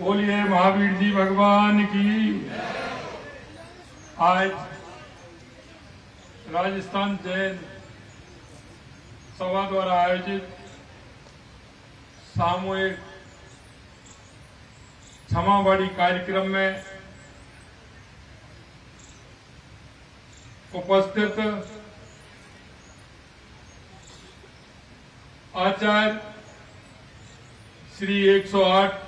बोलिए महावीर जी भगवान की। आज राजस्थान जैन सभा द्वारा आयोजित सामूहिक क्षमावाणी कार्यक्रम में उपस्थित आचार्य श्री 108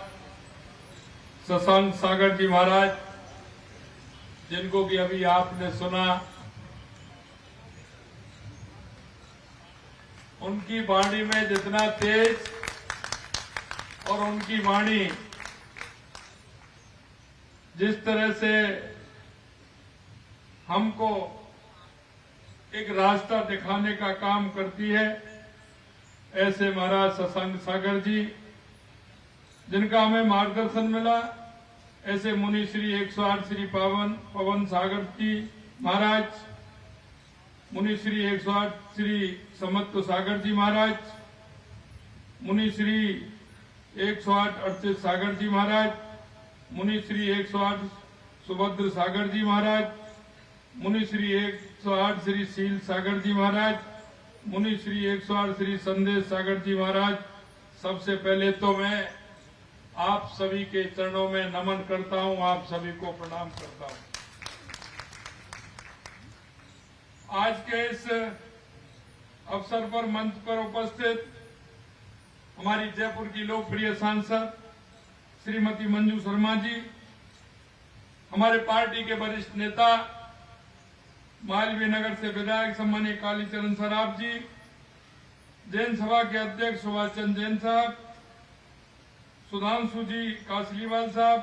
शशांक सागर जी महाराज, जिनको कि अभी आपने सुना, उनकी वाणी में जितना तेज और उनकी वाणी जिस तरह से हमको एक रास्ता दिखाने का काम करती है, ऐसे महाराज शशांक सागर जी, जिनका हमें मार्गदर्शन मिला, ऐसे मुनि श्री 108 श्री पवन सागर जी महाराज, मुनि श्री 108 श्री समत्व सागर जी महाराज, मुनि श्री 108 अर्चित सागर जी महाराज, मुनि श्री 108 सुभद्र सागर जी महाराज, मुनि श्री 108 श्री शील सागर जी महाराज, मुनि श्री 108 श्री संदेश सागर जी महाराज। सबसे पहले तो मैं आप सभी के चरणों में नमन करता हूं, आप सभी को प्रणाम करता हूं। आज के इस अवसर पर मंच पर उपस्थित हमारी जयपुर की लोकप्रिय सांसद श्रीमती मंजू शर्मा जी, हमारे पार्टी के वरिष्ठ नेता मालवीय नगर से विधायक सम्मानीय कालीचरण सराफ जी, जैन सभा के अध्यक्ष सुभाष चंद्र जैन साहब, सुधांशु जी कासलीवाल साहब,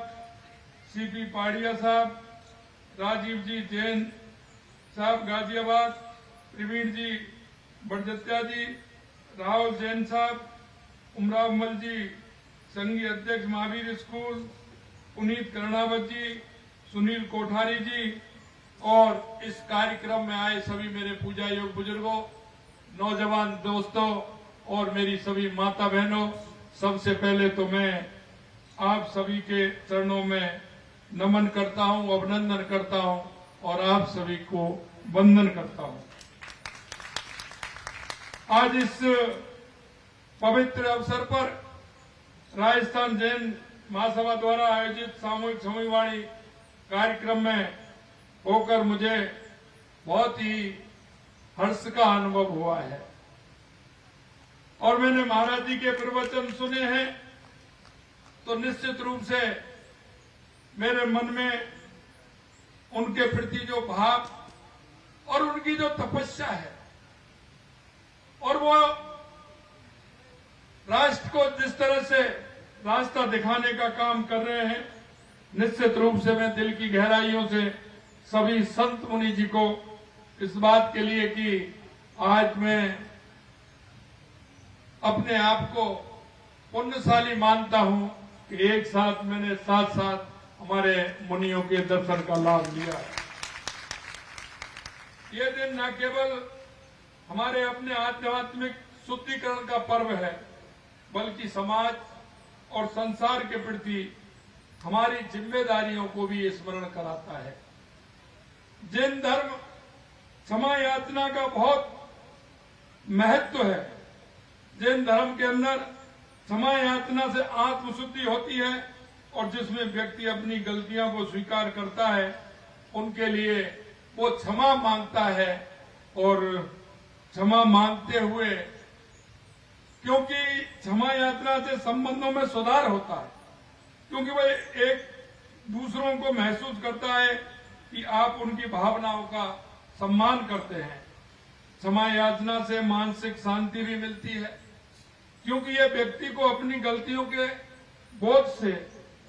सीपी पाड़िया साहब, राजीव जी जैन साहब गाजियाबाद, प्रवीण जी बड़जत्या जी, राहुल जैन साहब, उमराव मल जी संघीय अध्यक्ष महावीर स्कूल, पुनीत कर्णावत जी, सुनील कोठारी जी, और इस कार्यक्रम में आए सभी मेरे पूजा योग बुजुर्गों, नौजवान दोस्तों और मेरी सभी माता बहनों, सबसे पहले तो मैं आप सभी के चरणों में नमन करता हूं, अभिनंदन करता हूं और आप सभी को वंदन करता हूं। आज इस पवित्र अवसर पर राजस्थान जैन महासभा द्वारा आयोजित सामूहिक क्षमावाणी कार्यक्रम में होकर मुझे बहुत ही हर्ष का अनुभव हुआ है और मैंने महाराज जी के प्रवचन सुने हैं तो निश्चित रूप से मेरे मन में उनके प्रति जो भाव और उनकी जो तपस्या है और वो राष्ट्र को जिस तरह से रास्ता दिखाने का काम कर रहे हैं, निश्चित रूप से मैं दिल की गहराइयों से सभी संत मुनि जी को इस बात के लिए कि आज मैं अपने आप को पुण्यशाली मानता हूं कि एक साथ मैंने साथ साथ हमारे मुनियों के दर्शन का लाभ लिया। ये दिन न केवल हमारे अपने आध्यात्मिक शुद्धिकरण का पर्व है, बल्कि समाज और संसार के प्रति हमारी जिम्मेदारियों को भी स्मरण कराता है। जैन धर्म क्षमा याचना का बहुत महत्व है। जैन धर्म के अंदर क्षमा याचना से आत्मशुद्धि होती है और जिसमें व्यक्ति अपनी गलतियों को स्वीकार करता है, उनके लिए वो क्षमा मांगता है और क्षमा मांगते हुए, क्योंकि क्षमा याचना से संबंधों में सुधार होता है, क्योंकि वह एक दूसरों को महसूस करता है कि आप उनकी भावनाओं का सम्मान करते हैं। क्षमा याचना से मानसिक शांति भी मिलती है, क्योंकि यह व्यक्ति को अपनी गलतियों के बोझ से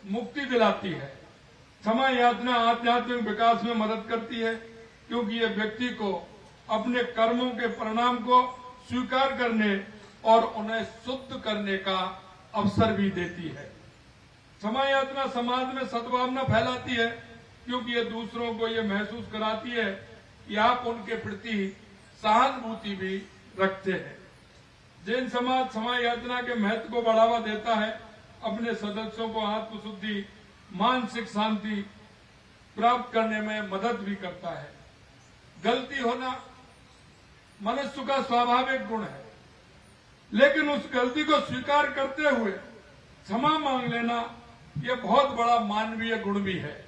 मुक्ति दिलाती है। क्षमा याचना आध्यात्मिक विकास में मदद करती है, क्योंकि यह व्यक्ति को अपने कर्मों के परिणाम को स्वीकार करने और उन्हें शुद्ध करने का अवसर भी देती है। क्षमा याचना समाज में सद्भावना फैलाती है, क्योंकि ये दूसरों को ये महसूस कराती है कि आप उनके प्रति सहानुभूति भी रखते हैं। जैन समाज क्षमा याचना के महत्व को बढ़ावा देता है अपने सदस्यों को आत्मशुद्धि, मानसिक शांति प्राप्त करने में मदद भी करता है। गलती होना मनुष्य का स्वाभाविक गुण है, लेकिन उस गलती को स्वीकार करते हुए क्षमा मांग लेना यह बहुत बड़ा मानवीय गुण भी है।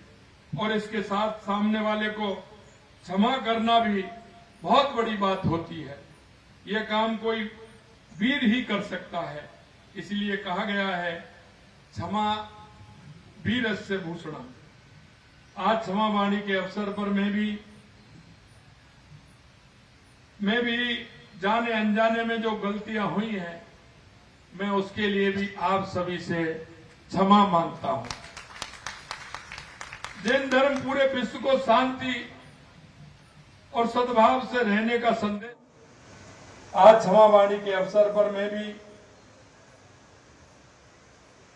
और इसके साथ सामने वाले को क्षमा करना भी बहुत बड़ी बात होती है। यह काम कोई वीर ही कर सकता है। इसलिए कहा गया है, क्षमा वीरस्य भूषणम। आज क्षमा वाणी के अवसर पर मैं भी जाने अनजाने में जो गलतियां हुई हैं, मैं उसके लिए भी आप सभी से क्षमा मांगता हूं। जैन धर्म पूरे विश्व को शांति और सद्भाव से रहने का संदेश। आज क्षमा वाणी के अवसर पर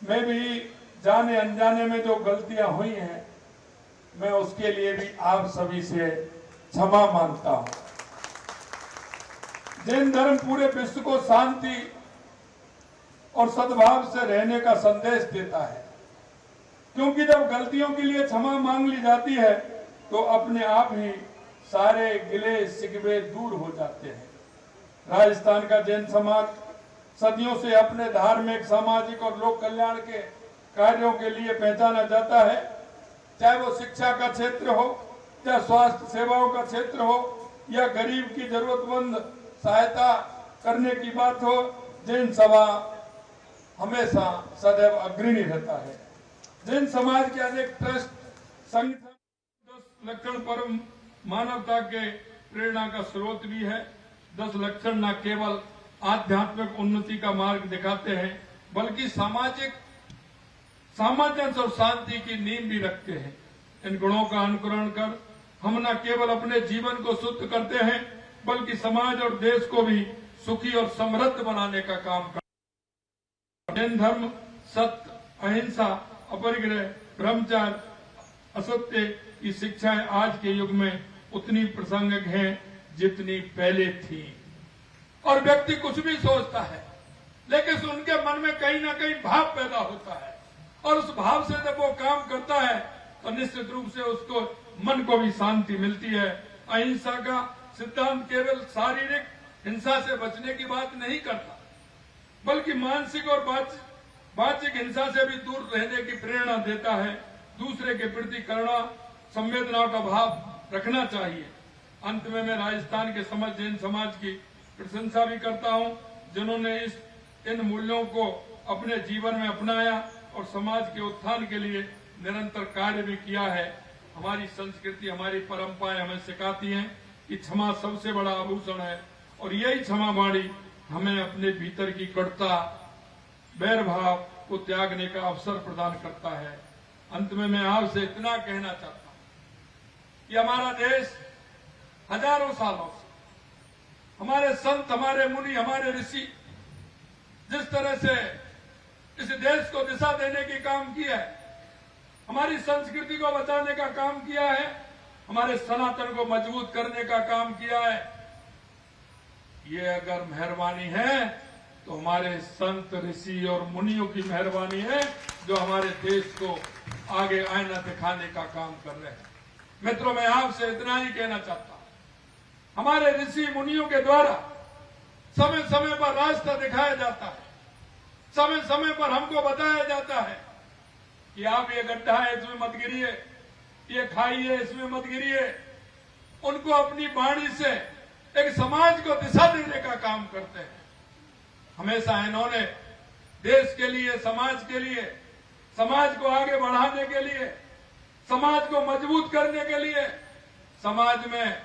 मैं भी जाने अनजाने में जो गलतियां हुई हैं, मैं उसके लिए भी आप सभी से क्षमा मांगता हूं। जैन धर्म पूरे विश्व को शांति और सद्भाव से रहने का संदेश देता है, क्योंकि जब गलतियों के लिए क्षमा मांग ली जाती है तो अपने आप ही सारे गिले शिकवे दूर हो जाते हैं। राजस्थान का जैन समाज सदियों से अपने धार्मिक, सामाजिक और लोक कल्याण के कार्यों के लिए पहचाना जाता है। चाहे वो शिक्षा का क्षेत्र हो, चाहे स्वास्थ्य सेवाओं का क्षेत्र हो, या गरीब की जरूरतमंद सहायता करने की बात हो, जैन सभा हमेशा सदैव अग्रणी रहता है। जैन समाज के अनेक ट्रस्ट, संगठन 10 लक्षण परम मानवता के प्रेरणा का स्रोत भी है। 10 लक्षण न केवल आध्यात्मिक उन्नति का मार्ग दिखाते हैं, बल्कि सामाजिक सामंजस्य और शांति की नींव भी रखते हैं। इन गुणों का अनुकरण कर हम न केवल अपने जीवन को शुद्ध करते हैं, बल्कि समाज और देश को भी सुखी और समृद्ध बनाने का काम करते हैं। जैन धर्म सत्य, अहिंसा, अपरिग्रह, ब्रह्मचर्य, असत्य की शिक्षाएं आज के युग में उतनी प्रासंगिक हैं जितनी पहले थी। और व्यक्ति कुछ भी सोचता है, लेकिन उनके मन में कहीं ना कहीं भाव पैदा होता है, और उस भाव से जब वो काम करता है तो निश्चित रूप से उसको मन को भी शांति मिलती है। अहिंसा का सिद्धांत केवल शारीरिक हिंसा से बचने की बात नहीं करता, बल्कि मानसिक और वाचिक हिंसा से भी दूर रहने की प्रेरणा देता है। दूसरे के प्रति करुणा, संवेदनाओं का भाव रखना चाहिए। अंत में मैं राजस्थान के जैन समाज की प्रशंसा भी करता हूं, जिन्होंने इन मूल्यों को अपने जीवन में अपनाया और समाज के उत्थान के लिए निरंतर कार्य भी किया है। हमारी संस्कृति, हमारी परंपराएं हमें सिखाती हैं कि क्षमा सबसे बड़ा आभूषण है, और यही क्षमा वाणी हमें अपने भीतर की कटुता, बैर भाव को त्यागने का अवसर प्रदान करता है। अंत में मैं आपसे इतना कहना चाहता हूं कि हमारा देश हजारों सालों से हमारे संत, हमारे मुनि, हमारे ऋषि जिस तरह से इस देश को दिशा देने की काम किया है, हमारी संस्कृति को बचाने का काम किया है, हमारे सनातन को मजबूत करने का काम किया है, ये अगर मेहरबानी है तो हमारे संत, ऋषि और मुनियों की मेहरबानी है, जो हमारे देश को आगे आईना दिखाने का काम कर रहे हैं। मित्रों, मैं आपसे इतना ही कहना चाहता हूं, हमारे ऋषि मुनियों के द्वारा समय समय पर रास्ता दिखाया जाता है, समय समय पर हमको बताया जाता है कि आप ये गड्ढा है, इसमें मत गिरिए, ये खाई है, इसमें मत गिरिए। उनको अपनी वाणी से एक समाज को दिशा देने का काम करते हैं। हमेशा इन्होंने देश के लिए, समाज के लिए, समाज को आगे बढ़ाने के लिए, समाज को मजबूत करने के लिए, समाज में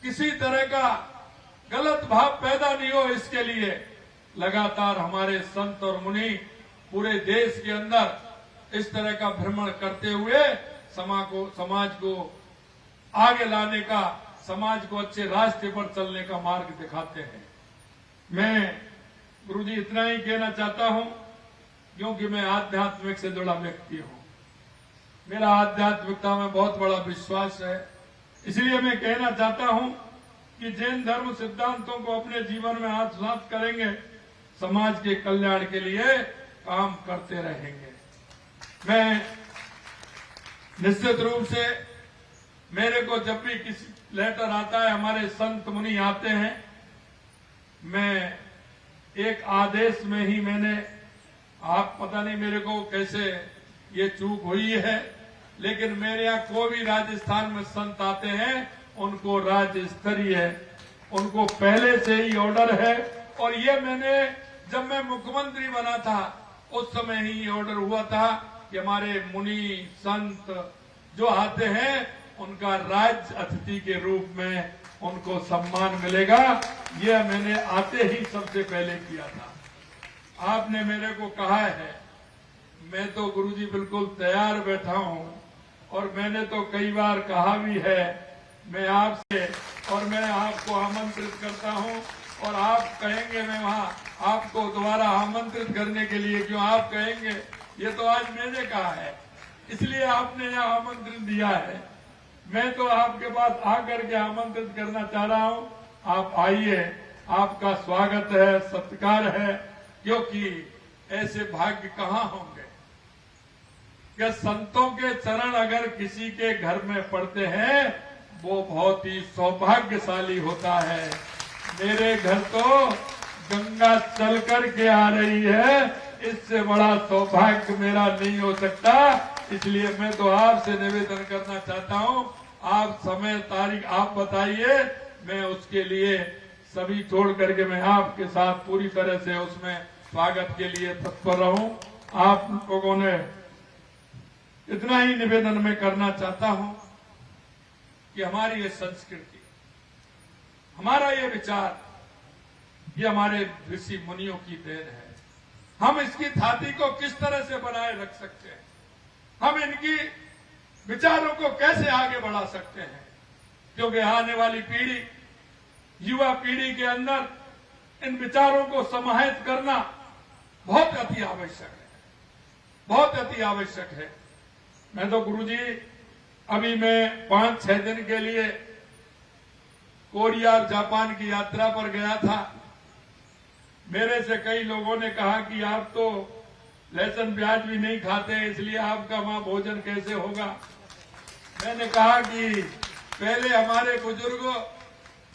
किसी तरह का गलत भाव पैदा नहीं हो, इसके लिए लगातार हमारे संत और मुनि पूरे देश के अंदर इस तरह का भ्रमण करते हुए समाज को आगे लाने का, समाज को अच्छे रास्ते पर चलने का मार्ग दिखाते हैं। मैं गुरुजी इतना ही कहना चाहता हूं, क्योंकि मैं आध्यात्मिक से जुड़ा व्यक्ति हूं, मेरा आध्यात्मिकता में बहुत बड़ा विश्वास है। इसलिए मैं कहना चाहता हूं कि जैन धर्म सिद्धांतों को अपने जीवन में आत्मसात करेंगे, समाज के कल्याण के लिए काम करते रहेंगे। मैं निश्चित रूप से मेरे को जब भी किसी लेटर आता है, हमारे संत मुनि आते हैं, मैं एक आदेश में ही मैंने, आप पता नहीं मेरे को कैसे ये चूक हुई है, लेकिन मेरे यहाँ कोई भी राजस्थान में संत आते हैं उनको राज्य स्तरीय उनको पहले से ही ऑर्डर है। और ये मैंने जब मैं मुख्यमंत्री बना था उस समय ही ऑर्डर हुआ था कि हमारे मुनि संत जो आते हैं उनका राज्य अतिथि के रूप में उनको सम्मान मिलेगा। यह मैंने आते ही सबसे पहले किया था। आपने मेरे को कहा है, मैं तो गुरुजी बिल्कुल तैयार बैठा हूं, और मैंने तो कई बार कहा भी है मैं आपसे, और मैं आपको आमंत्रित करता हूं, और आप कहेंगे मैं वहां आपको दोबारा आमंत्रित करने के लिए, क्यों आप कहेंगे ये तो आज मैंने कहा है इसलिए आपने यहां आमंत्रण दिया है। मैं तो आपके पास आकर के आमंत्रित करना चाह रहा हूं, आप आइए, आपका स्वागत है, सत्कार है, क्योंकि ऐसे भाग्य कहाँ होंगे कि संतों के चरण अगर किसी के घर में पड़ते हैं वो बहुत ही सौभाग्यशाली होता है। मेरे घर तो गंगा चल कर के आ रही है, इससे बड़ा सौभाग्य मेरा नहीं हो सकता। इसलिए मैं तो आपसे निवेदन करना चाहता हूं, आप समय तारीख आप बताइए, मैं उसके लिए सभी छोड़ करके मैं आपके साथ पूरी तरह से उसमें स्वागत के लिए तत्पर रहूं। आप लोगों ने इतना ही निवेदन मैं करना चाहता हूं कि हमारी ये संस्कृति, हमारा ये विचार, ये हमारे ऋषि मुनियों की देन है। हम इसकी थाती को किस तरह से बनाए रख सकते हैं, हम इनकी विचारों को कैसे आगे बढ़ा सकते हैं, क्योंकि आने वाली पीढ़ी, युवा पीढ़ी के अंदर इन विचारों को समाहित करना बहुत अति आवश्यक है, बहुत अति आवश्यक है। मैं तो गुरुजी अभी मैं 5-6 दिन के लिए कोरिया और जापान की यात्रा पर गया था। मेरे से कई लोगों ने कहा कि आप तो लहसुन प्याज भी नहीं खाते, इसलिए आपका वहां भोजन कैसे होगा। मैंने कहा कि पहले हमारे बुजुर्ग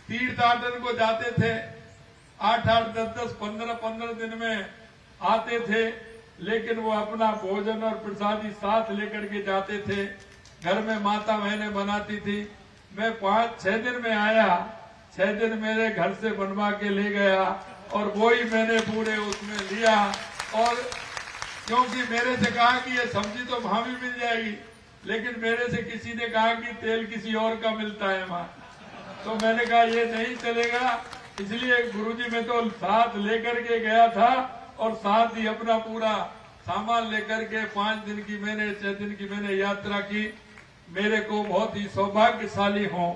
तीर्थाटन को जाते थे, 8-8, 10-10, 15-15 दिन में आते थे, लेकिन वो अपना भोजन और प्रसादी साथ लेकर के जाते थे। घर में माता बहनें बनाती थी। मैं 5-6 दिन में आया, 6 दिन मेरे घर से बनवा के ले गया, और वो ही मैंने पूरे उसमें लिया। और क्योंकि मेरे से कहा कि ये सब्जी तो वहां भी मिल जाएगी, लेकिन मेरे से किसी ने कहा कि तेल किसी और का मिलता है वहां, तो मैंने कहा ये नहीं चलेगा। इसलिए गुरुजी मैं तो साथ लेकर के गया था, और साथ ही अपना पूरा सामान लेकर के 5 दिन की मैंने 6 दिन की मैंने यात्रा की। मेरे को बहुत ही सौभाग्यशाली हूं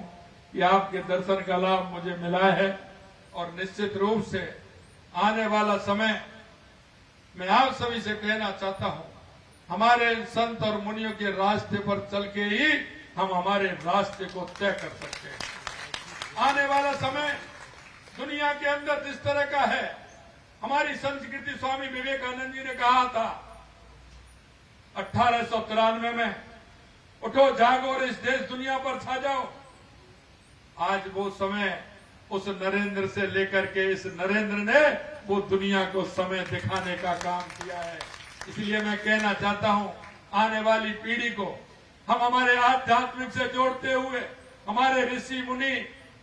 कि आपके दर्शन का लाभ मुझे मिला है, और निश्चित रूप से आने वाला समय मैं आप सभी से कहना चाहता हूं, हमारे संत और मुनियों के रास्ते पर चल के ही हम हमारे रास्ते को तय कर सकते हैं। आने वाला समय दुनिया के अंदर जिस तरह का है, हमारी संस्कृति, स्वामी विवेकानंद जी ने कहा था 1893 में, उठो जागो और इस देश दुनिया पर छा जाओ। आज वो समय उस नरेंद्र से लेकर के इस नरेंद्र ने वो दुनिया को समय दिखाने का काम किया है। इसलिए मैं कहना चाहता हूं, आने वाली पीढ़ी को हम हमारे आध्यात्मिक से जोड़ते हुए, हमारे ऋषि मुनि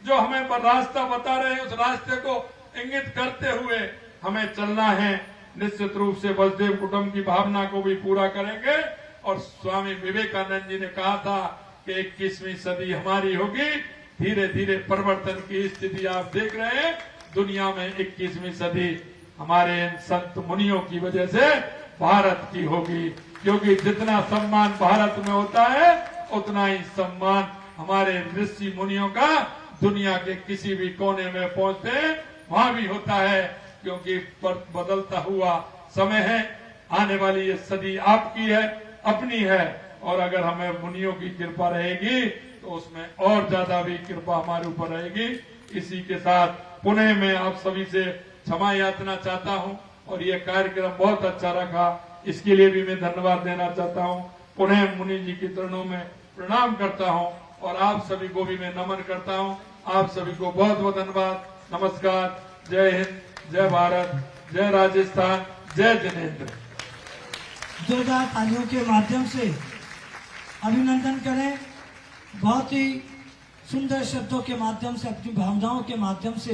जो हमें रास्ता बता रहे हैं, उस रास्ते को इंगित करते हुए हमें चलना है। निश्चित रूप से वसुदेव कुटुंब की भावना को भी पूरा करेंगे। और स्वामी विवेकानंद जी ने कहा था कि 21वीं सदी हमारी होगी। धीरे धीरे परिवर्तन की स्थिति आप देख रहे हैं। दुनिया में 21वीं सदी हमारे इन संत मुनियों की वजह से भारत की होगी, क्योंकि जितना सम्मान भारत में होता है उतना ही सम्मान हमारे ऋषि मुनियों का दुनिया के किसी भी कोने में पहुंचते वहां भी होता है। क्योंकि बदलता हुआ समय है, आने वाली ये सदी आपकी है, अपनी है, और अगर हमें मुनियों की कृपा रहेगी तो उसमें और ज्यादा भी कृपा हमारे ऊपर रहेगी। इसी के साथ पुनः मैं आप सभी से क्षमा याचना चाहता हूं। और ये कार्यक्रम बहुत अच्छा रखा। इसके लिए भी मैं धन्यवाद देना चाहता हूँ। पुनः मुनि जी के चरणों में प्रणाम करता हूँ और आप सभी को भी मैं नमन करता हूँ। आप सभी को बहुत बहुत धन्यवाद। नमस्कार। जय हिंद, जय भारत, जय राजस्थान, जय जिनेन्द्र। जोरदार तालियों के माध्यम से अभिनंदन करें। बहुत ही सुंदर शब्दों के माध्यम से, अपनी भावनाओं के माध्यम से